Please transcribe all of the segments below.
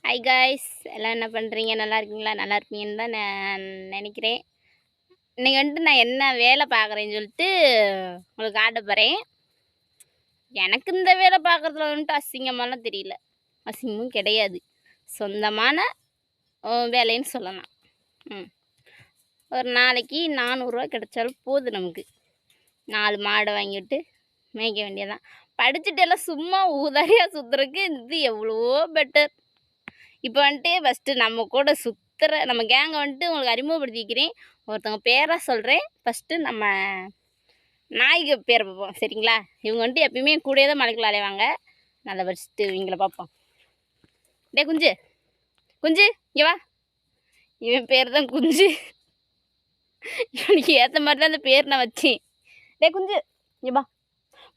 Hi guys, எல்லாம் என்ன பண்ணுறீங்க? நல்லா இருக்கீங்களா? நல்லா இருப்பீங்கன்னு தான் நான் நினைக்கிறேன். இன்றைக்கி வந்துட்டு நான் என்ன வேலை பார்க்குறேன்னு சொல்லிட்டு உங்களுக்கு காட்ட போகிறேன். எனக்கு இந்த வேலை பார்க்குறதுல வந்துட்டு அசிங்கமாலாம் தெரியல, அசிங்கமும் கிடையாது. சொந்தமான வேலைன்னு சொல்லலாம். ஒரு நாளைக்கு 400 கிடைச்சாலும் போதும் நமக்கு. 4 மாடை வாங்கிட்டு மேய்க்க வேண்டியதான். படிச்சுட்டு எல்லாம் சும்மா ஊதாரியாக சுற்றுறதுக்கு இது எவ்வளோ பெட்டர். இப்போ வந்துட்டு ஃபஸ்ட்டு நம்ம கூட சுற்றுற நம்ம கேங்கை வந்துட்டு உங்களுக்கு அறிமுகப்படுத்திக்கிறேன். ஒருத்தவங்க பேராக சொல்கிறேன். ஃபஸ்ட்டு நம்ம நாய்க்கு பேரை பார்ப்போம், சரிங்களா? இவங்க வந்துட்டு எப்பயுமே கூடயே தான் மலைக்குள்ள அலைவாங்க. நல்லா ஃபஸ்ட்டு இவங்கள பார்ப்போம். டே குஞ்சு, குஞ்சு இங்கே வா. இவன் பேர் தான் குஞ்சு. இவனுக்கு ஏற்ற மாதிரி தான் அந்த பேர் நான் வச்சேன். டே குஞ்சு இங்கே வா.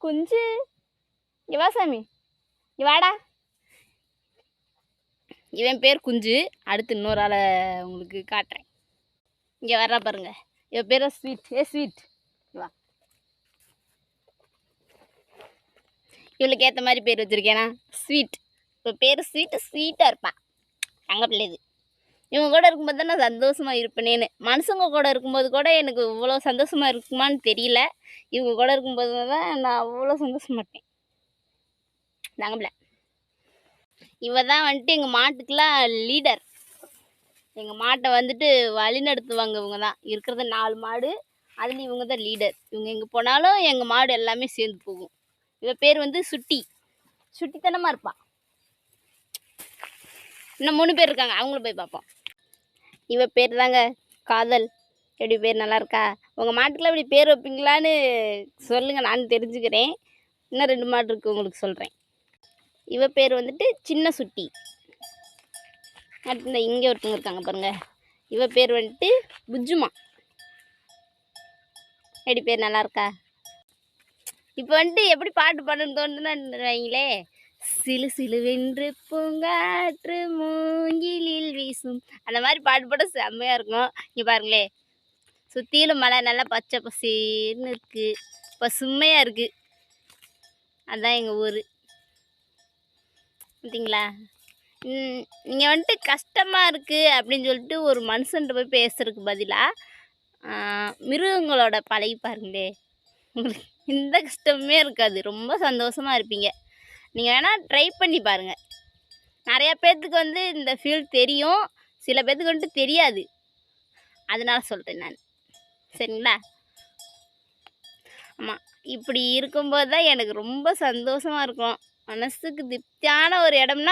குஞ்சு இங்கே வா சாமி, இங்கே வாடா. இவன் பேர் குஞ்சு. அடுத்து இன்னொரு ஆளை உங்களுக்கு காட்டுறேன். இங்கே வர்றா பாருங்க, இவன் பேர் ஸ்வீட். ஸ்வீட் வா. இவளுக்கு ஏற்ற மாதிரி பேர் வச்சுருக்கேனா ஸ்வீட். இப்போ பேர் ஸ்வீட்டு, ஸ்வீட்டாக இருப்பான். தங்க பிள்ளை இது. இவங்க கூட இருக்கும்போது தான் நான் சந்தோஷமாக இருப்பேனேன்னு. மனுஷங்க கூட இருக்கும்போது கூட எனக்கு இவ்வளோ சந்தோஷமாக இருக்குமான்னு தெரியல. இவங்க கூட இருக்கும்போது தான் நான் அவ்வளோ சந்தோஷமாட்டேன். தங்க பிள்ளை இவ தான் வந்துட்டு எங்கள் மாட்டுக்கெலாம் லீடர். எங்கள் மாட்டை வந்துட்டு வழி நடத்துவாங்க. இவங்க தான் இருக்கிறது 4 மாடு, அதில் இவங்க தான் லீடர். இவங்க எங்கே போனாலும் எங்கள் மாடு எல்லாமே சேர்ந்து போகும். இவ பேர் வந்து சுட்டி. சுட்டித்தனமாக இருப்பான். இன்னும் 3 பேர் இருக்காங்க, அவங்கள போய் பார்ப்போம். இவ பேர் தாங்க காதல். எப்படி பேர் நல்லா இருக்கா? உங்கள் மாட்டுக்கெலாம் இப்படி பேர் வைப்பீங்களான்னு சொல்லுங்கள், நான் தெரிஞ்சுக்கிறேன். இன்னும் 2 மாடு இருக்குது, உங்களுக்கு சொல்கிறேன். இவ பேர் வந்துட்டு சின்ன சுட்டி. அடுத்து இந்த இங்கே ஒருத்தவங்க இருக்காங்க பாருங்கள், இவ பேர் வந்துட்டு புஜ்ஜுமா. எப்படி பேர் நல்லா இருக்கா? இப்போ வந்துட்டு எப்படி பாட்டு பாடணும்னு தோணுதுன்னு சிலு சிலுவென்று பூங்காற்று மூங்கிலில் வீசும், அந்த மாதிரி பாட்டு பாட செம்மையாக இருக்கும். இங்கே பாருங்களே, சுற்றிலும் மலை நல்லா பச்சை பசேர்னு இருக்குது, பசுமையாக இருக்குது. அதுதான் எங்கள் ஊர். பார்த்தீங்களா? நீங்கள் வந்துட்டு கஷ்டமாக இருக்குது அப்படின்னு சொல்லிட்டு ஒரு மனுஷன்ட்ட போய் பேசுறதுக்கு பதிலாக மிருகங்களோட பழகி பாருங்களே, உங்களுக்கு எந்த கஷ்டமுமே இருக்காது. ரொம்ப சந்தோஷமாக இருப்பீங்க. நீங்கள் வேணால் ட்ரை பண்ணி பாருங்கள். நிறையா பேர்த்துக்கு வந்து இந்த ஃபீல் தெரியும், சில பேர்த்துக்கு வந்துட்டு தெரியாது. அதனால சொல்கிறேன் நான், சரிங்களா? ஆமாம், இப்படி இருக்கும்போது தான் எனக்கு ரொம்ப சந்தோஷமாக இருக்கும். மனசுக்கு திருப்தியான ஒரு இடம்னா